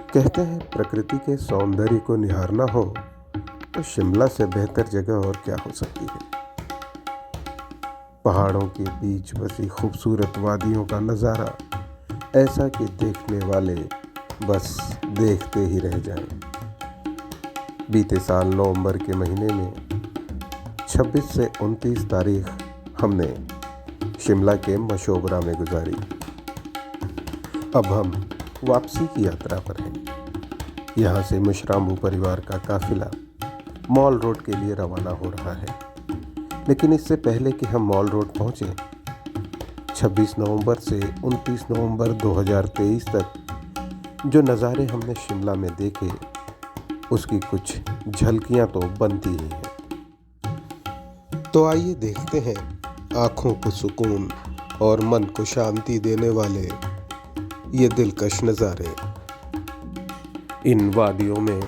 कहते हैं प्रकृति के सौंदर्य को निहारना हो तो शिमला से बेहतर जगह और क्या हो सकती है। पहाड़ों के बीच बसी खूबसूरत वादियों का नज़ारा ऐसा कि देखने वाले बस देखते ही रह जाएं। बीते साल नवंबर के महीने में 26 से 29 तारीख हमने शिमला के मशोबरा में गुजारी। अब हम वापसी की यात्रा पर हैं। यहाँ से मुशराम्बू परिवार का काफिला मॉल रोड के लिए रवाना हो रहा है। लेकिन इससे पहले कि हम मॉल रोड पहुँचे, 26 नवंबर से 29 नवंबर 2023 तक जो नज़ारे हमने शिमला में देखे, उसकी कुछ झलकियाँ तो बनती ही हैं। तो आइए देखते हैं आँखों को सुकून और मन को शांति देने वाले ये दिलकश नज़ारे। इन वादियों में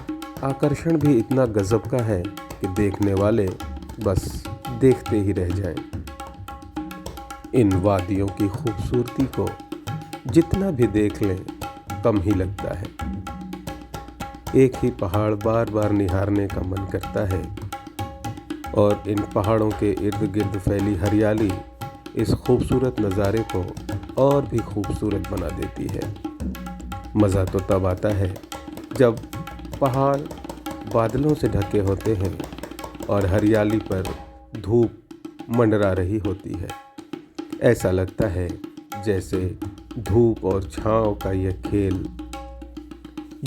आकर्षण भी इतना गजब का है कि देखने वाले बस देखते ही रह जाएं। इन वादियों की खूबसूरती को जितना भी देख लें कम ही लगता है। एक ही पहाड़ बार बार निहारने का मन करता है और इन पहाड़ों के इर्द गिर्द फैली हरियाली इस खूबसूरत नज़ारे को और भी खूबसूरत बना देती है। मज़ा तो तब आता है जब पहाड़ बादलों से ढके होते हैं और हरियाली पर धूप मंडरा रही होती है। ऐसा लगता है जैसे धूप और छांव का यह खेल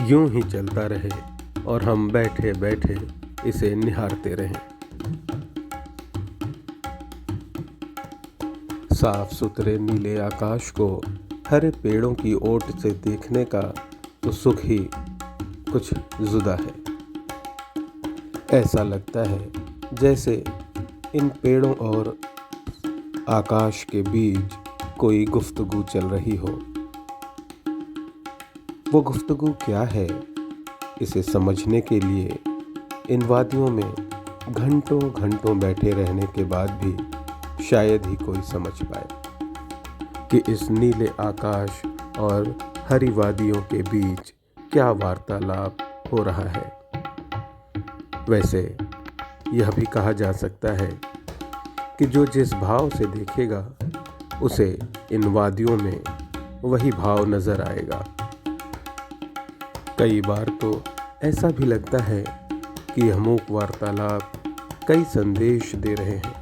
यूं ही चलता रहे और हम बैठे बैठे इसे निहारते रहें। साफ सुथरे नीले आकाश को हरे पेड़ों की ओट से देखने का तो सुख ही कुछ जुदा है। ऐसा लगता है जैसे इन पेड़ों और आकाश के बीच कोई गुफ्तगू चल रही हो। वो गुफ्तगू क्या है, इसे समझने के लिए इन वादियों में घंटों घंटों बैठे रहने के बाद भी शायद ही कोई समझ पाए कि इस नीले आकाश और हरी वादियों के बीच क्या वार्तालाप हो रहा है। वैसे यह भी कहा जा सकता है कि जो जिस भाव से देखेगा उसे इन वादियों में वही भाव नजर आएगा। कई बार तो ऐसा भी लगता है कि यह मूक वार्तालाप कई संदेश दे रहे हैं।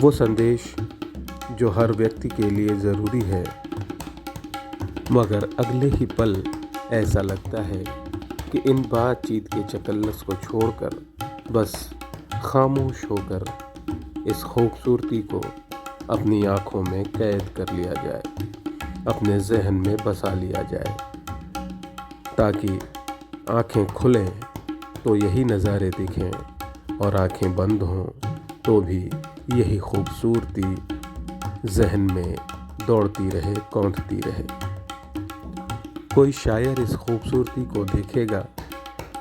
वो संदेश जो हर व्यक्ति के लिए ज़रूरी है, मगर अगले ही पल ऐसा लगता है कि इन बातचीत के चकल्लस को छोड़कर बस खामोश होकर इस खूबसूरती को अपनी आँखों में कैद कर लिया जाए, अपने जहन में बसा लिया जाए, ताकि आँखें खुलें तो यही नज़ारे दिखें और आँखें बंद हों तो भी यही खूबसूरती जहन में दौड़ती रहे, कौंधती रहे। कोई शायर इस खूबसूरती को देखेगा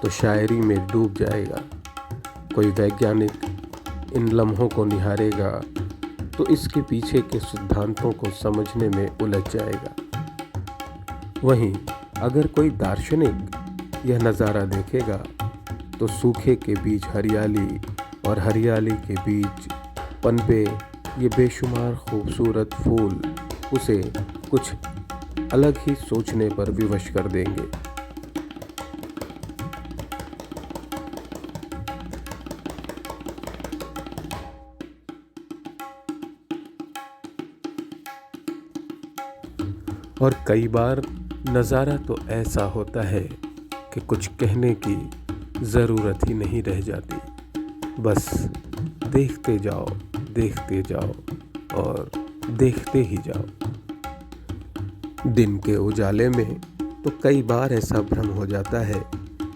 तो शायरी में डूब जाएगा। कोई वैज्ञानिक इन लम्हों को निहारेगा तो इसके पीछे के सिद्धांतों को समझने में उलझ जाएगा। वहीं अगर कोई दार्शनिक यह नज़ारा देखेगा तो सूखे के बीच हरियाली और हरियाली के बीच पनपे ये बेशुमार खूबसूरत फूल उसे कुछ अलग ही सोचने पर विवश कर देंगे। और कई बार नज़ारा तो ऐसा होता है कि कुछ कहने की ज़रूरत ही नहीं रह जाती। बस देखते जाओ और देखते ही जाओ। दिन के उजाले में तो कई बार ऐसा भ्रम हो जाता है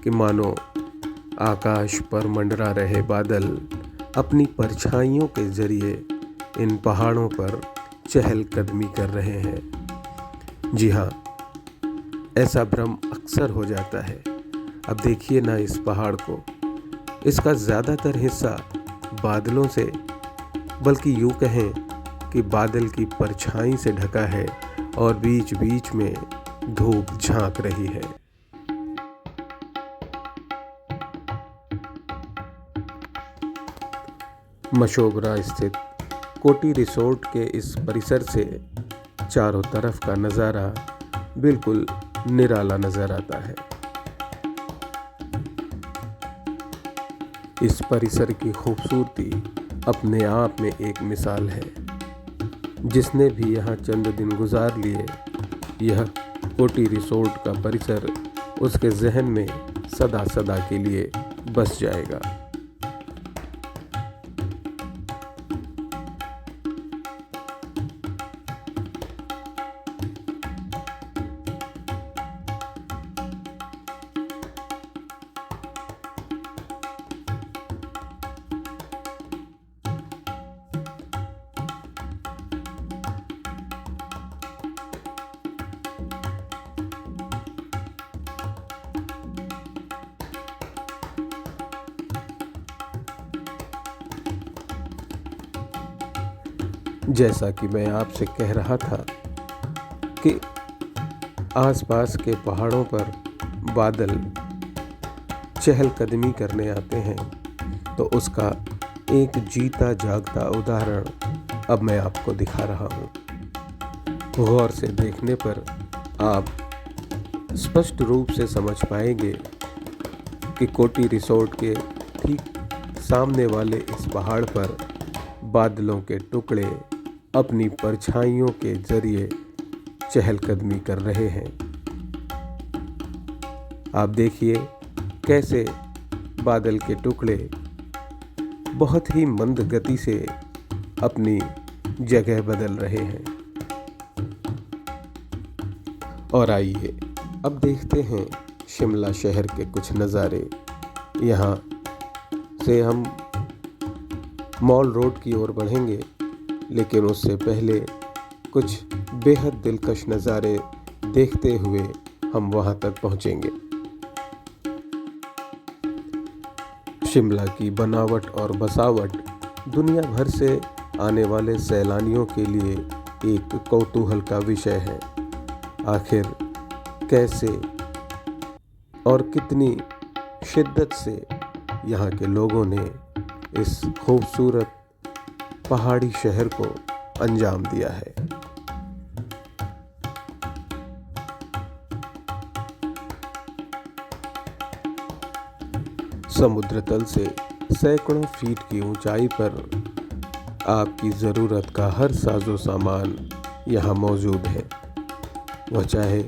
कि मानो आकाश पर मंडरा रहे बादल अपनी परछाइयों के जरिए इन पहाड़ों पर चहलकदमी कर रहे हैं। जी हाँ, ऐसा भ्रम अक्सर हो जाता है। अब देखिए ना इस पहाड़ को, इसका ज़्यादातर हिस्सा बादलों से, बल्कि यूँ कहें कि बादल की परछाई से ढका है और बीच बीच में धूप झांक रही है। मशोबरा स्थित कोटी रिसोर्ट के इस परिसर से चारों तरफ का नज़ारा बिल्कुल निराला नज़र आता है। इस परिसर की खूबसूरती अपने आप में एक मिसाल है। जिसने भी यहाँ चंद दिन गुजार लिए, यह कोटी रिसोर्ट का परिसर उसके जहन में सदा सदा के लिए बस जाएगा। जैसा कि मैं आपसे कह रहा था कि आसपास के पहाड़ों पर बादल चहलकदमी करने आते हैं, तो उसका एक जीता जागता उदाहरण अब मैं आपको दिखा रहा हूँ। गौर से देखने पर आप स्पष्ट रूप से समझ पाएंगे कि कोटी रिसोर्ट के ठीक सामने वाले इस पहाड़ पर बादलों के टुकड़े अपनी परछाइयों के जरिए चहलकदमी कर रहे हैं। आप देखिए कैसे बादल के टुकड़े बहुत ही मंद गति से अपनी जगह बदल रहे हैं। और आइए अब देखते हैं शिमला शहर के कुछ नज़ारे। यहाँ से हम मॉल रोड की ओर बढ़ेंगे, लेकिन उससे पहले कुछ बेहद दिलकश नज़ारे देखते हुए हम वहाँ तक पहुँचेंगे। शिमला की बनावट और बसावट दुनिया भर से आने वाले सैलानियों के लिए एक कौतूहल का विषय है। आखिर कैसे और कितनी शिद्दत से यहाँ के लोगों ने इस खूबसूरत पहाड़ी शहर को अंजाम दिया है। समुद्र तल से सैकड़ों फीट की ऊंचाई पर आपकी ज़रूरत का हर साजो सामान यहाँ मौजूद है। वह चाहे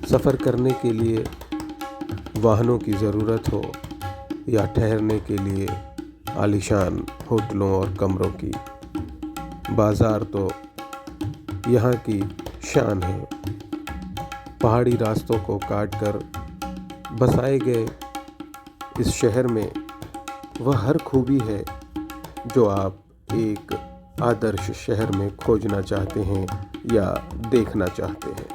सफ़र करने के लिए वाहनों की ज़रूरत हो या ठहरने के लिए आलीशान होटलों और कमरों की। बाज़ार तो यहाँ की शान है। पहाड़ी रास्तों को काटकर बसाए गए इस शहर में वह हर खूबी है जो आप एक आदर्श शहर में खोजना चाहते हैं या देखना चाहते हैं।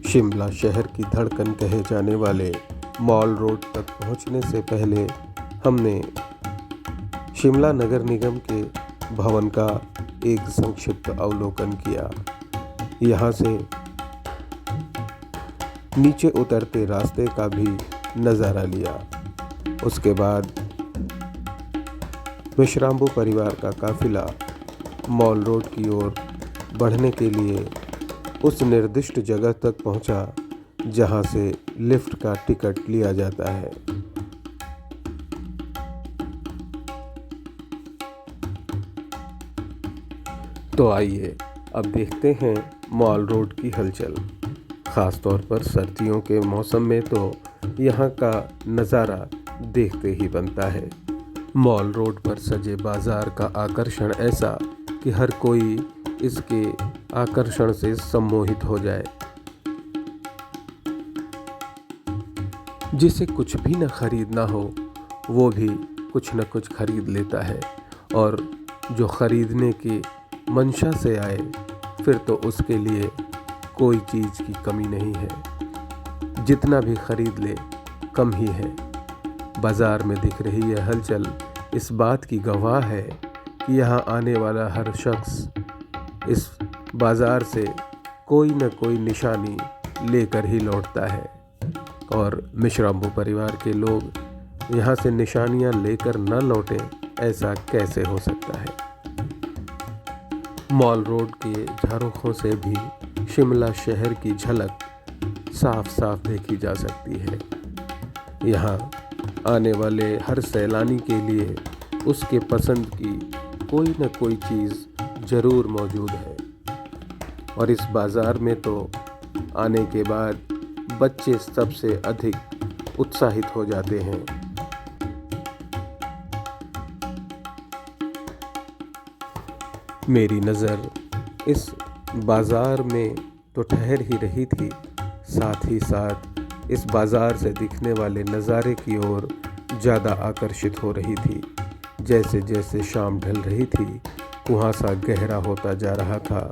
शिमला शहर की धड़कन कहे जाने वाले मॉल रोड तक पहुंचने से पहले हमने शिमला नगर निगम के भवन का एक संक्षिप्त अवलोकन किया। यहाँ से नीचे उतरते रास्ते का भी नज़ारा लिया। उसके बाद विश्राम्बू परिवार का काफिला मॉल रोड की ओर बढ़ने के लिए उस निर्दिष्ट जगह तक पहुंचा जहां से लिफ्ट का टिकट लिया जाता है। तो आइए अब देखते हैं मॉल रोड की हलचल। ख़ास तौर पर सर्दियों के मौसम में तो यहाँ का नज़ारा देखते ही बनता है। मॉल रोड पर सजे बाज़ार का आकर्षण ऐसा कि हर कोई इसके आकर्षण से सम्मोहित हो जाए। जिसे कुछ भी न खरीदना हो वो भी कुछ न कुछ खरीद लेता है, और जो खरीदने की मंशा से आए फिर तो उसके लिए कोई चीज़ की कमी नहीं है। जितना भी खरीद ले कम ही है। बाज़ार में दिख रही यह हलचल इस बात की गवाह है कि यहाँ आने वाला हर शख्स इस बाज़ार से कोई न कोई निशानी लेकर ही लौटता है, और मिश्राम्बू परिवार के लोग यहाँ से निशानियाँ लेकर न लौटें, ऐसा कैसे हो सकता है। मॉल रोड के झरोखों से भी शिमला शहर की झलक साफ साफ देखी जा सकती है। यहाँ आने वाले हर सैलानी के लिए उसके पसंद की कोई न कोई चीज़ ज़रूर मौजूद है, और इस बाज़ार में तो आने के बाद बच्चे सबसे अधिक उत्साहित हो जाते हैं। मेरी नज़र इस बाज़ार में तो ठहर ही रही थी, साथ ही साथ इस बाज़ार से दिखने वाले नज़ारे की ओर ज़्यादा आकर्षित हो रही थी। जैसे जैसे शाम ढल रही थी, कुहासा गहरा होता जा रहा था।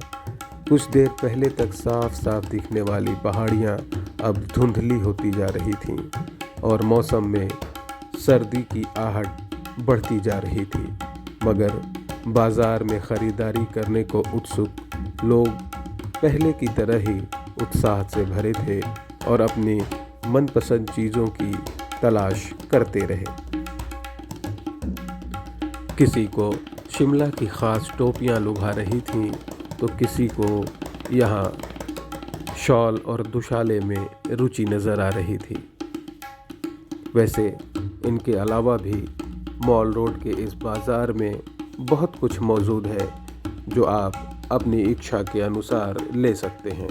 कुछ देर पहले तक साफ साफ दिखने वाली पहाड़ियाँ अब धुंधली होती जा रही थीं, और मौसम में सर्दी की आहट बढ़ती जा रही थी। मगर बाज़ार में ख़रीदारी करने को उत्सुक लोग पहले की तरह ही उत्साह से भरे थे और अपनी मनपसंद चीज़ों की तलाश करते रहे। किसी को शिमला की ख़ास टोपियाँ लुभा रही थीं, तो किसी को यहाँ शॉल और दुशाले में रुचि नज़र आ रही थी। वैसे इनके अलावा भी मॉल रोड के इस बाज़ार में बहुत कुछ मौजूद है जो आप अपनी इच्छा के अनुसार ले सकते हैं।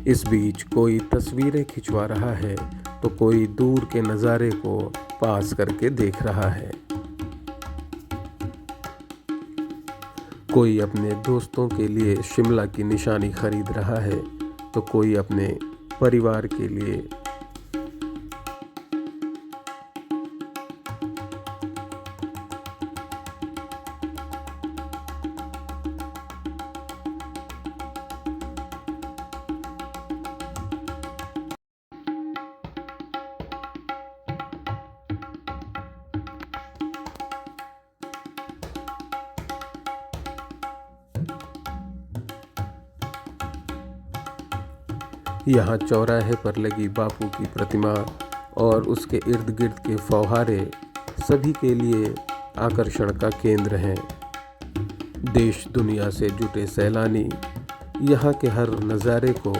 इस बीच कोई तस्वीरें खिंचवा रहा है, तो कोई दूर के नज़ारे को पास करके देख रहा है। कोई अपने दोस्तों के लिए शिमला की निशानी खरीद रहा है, तो कोई अपने परिवार के लिए। यहाँ चौराहे पर लगी बापू की प्रतिमा और उसके इर्द गिर्द के फव्वारे सभी के लिए आकर्षण का केंद्र हैं। देश दुनिया से जुटे सैलानी यहाँ के हर नज़ारे को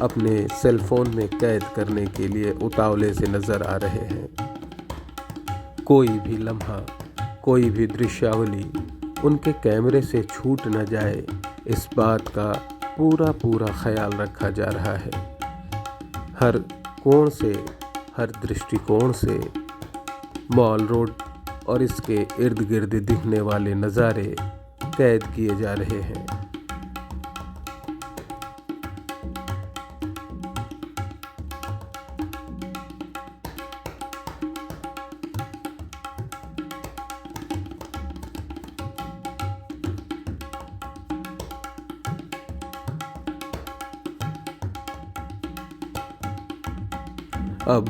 अपने सेल फोन में कैद करने के लिए उतावले से नज़र आ रहे हैं। कोई भी लम्हा, कोई भी दृश्यावली उनके कैमरे से छूट न जाए, इस बात का पूरा ख्याल रखा जा रहा है। हर कोण से, हर दृष्टिकोण से मॉल रोड और इसके इर्द गिर्द दिखने वाले नज़ारे कैद किए जा रहे हैं। अब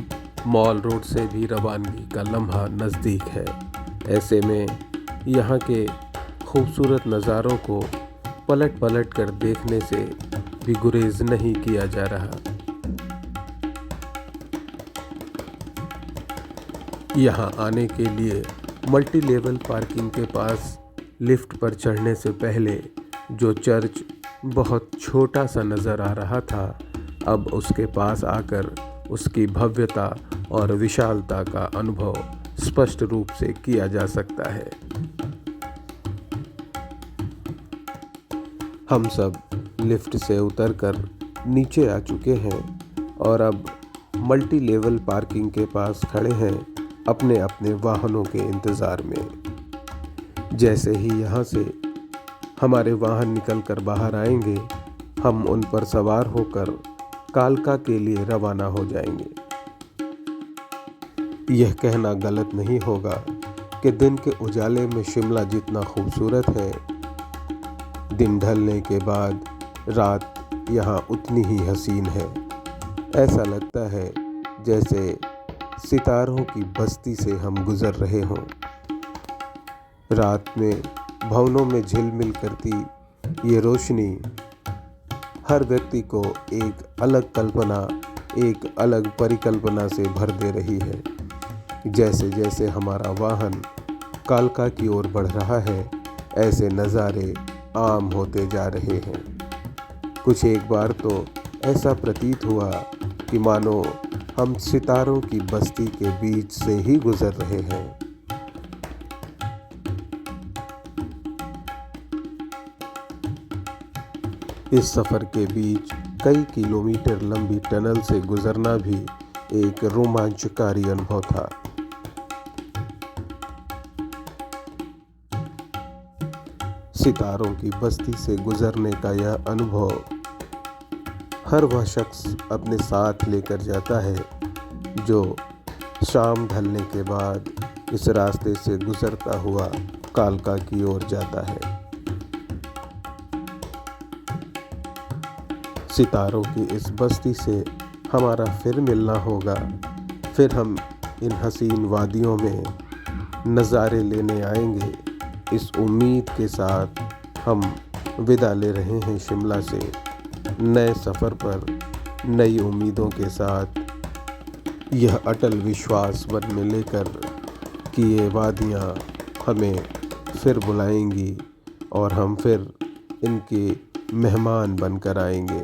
मॉल रोड से भी रवानगी का लम्हा नज़दीक है। ऐसे में यहाँ के खूबसूरत नज़ारों को पलट पलट कर देखने से भी गुरेज नहीं किया जा रहा। यहाँ आने के लिए मल्टी लेवल पार्किंग के पास लिफ्ट पर चढ़ने से पहले जो चर्च बहुत छोटा सा नज़र आ रहा था, अब उसके पास आकर उसकी भव्यता और विशालता का अनुभव स्पष्ट रूप से किया जा सकता है। हम सब लिफ्ट से उतरकर नीचे आ चुके हैं और अब मल्टी लेवल पार्किंग के पास खड़े हैं अपने अपने वाहनों के इंतज़ार में। जैसे ही यहाँ से हमारे वाहन निकलकर बाहर आएंगे, हम उन पर सवार होकर कालका के लिए रवाना हो जाएंगे। यह कहना गलत नहीं होगा कि दिन के उजाले में शिमला जितना खूबसूरत है, दिन ढलने के बाद रात यहाँ उतनी ही हसीन है। ऐसा लगता है जैसे सितारों की बस्ती से हम गुजर रहे हों। रात में भवनों में झिलमिल करती ये रोशनी हर व्यक्ति को एक अलग कल्पना, एक अलग परिकल्पना से भर दे रही है। जैसे जैसे हमारा वाहन कालका की ओर बढ़ रहा है, ऐसे नज़ारे आम होते जा रहे हैं। कुछ एक बार तो ऐसा प्रतीत हुआ कि मानो हम सितारों की बस्ती के बीच से ही गुजर रहे हैं। इस सफ़र के बीच कई किलोमीटर लंबी टनल से गुजरना भी एक रोमांचकारी अनुभव था। सितारों की बस्ती से गुजरने का यह अनुभव हर वह शख्स अपने साथ लेकर जाता है जो शाम ढलने के बाद इस रास्ते से गुजरता हुआ कालका की ओर जाता है। सितारों की इस बस्ती से हमारा फिर मिलना होगा। फिर हम इन हसीन वादियों में नज़ारे लेने आएंगे। इस उम्मीद के साथ हम विदा ले रहे हैं शिमला से, नए सफ़र पर नई उम्मीदों के साथ, यह अटल विश्वास मन में लेकर कि ये वादियाँ हमें फिर बुलाएंगी और हम फिर इनके मेहमान बनकर आएंगे।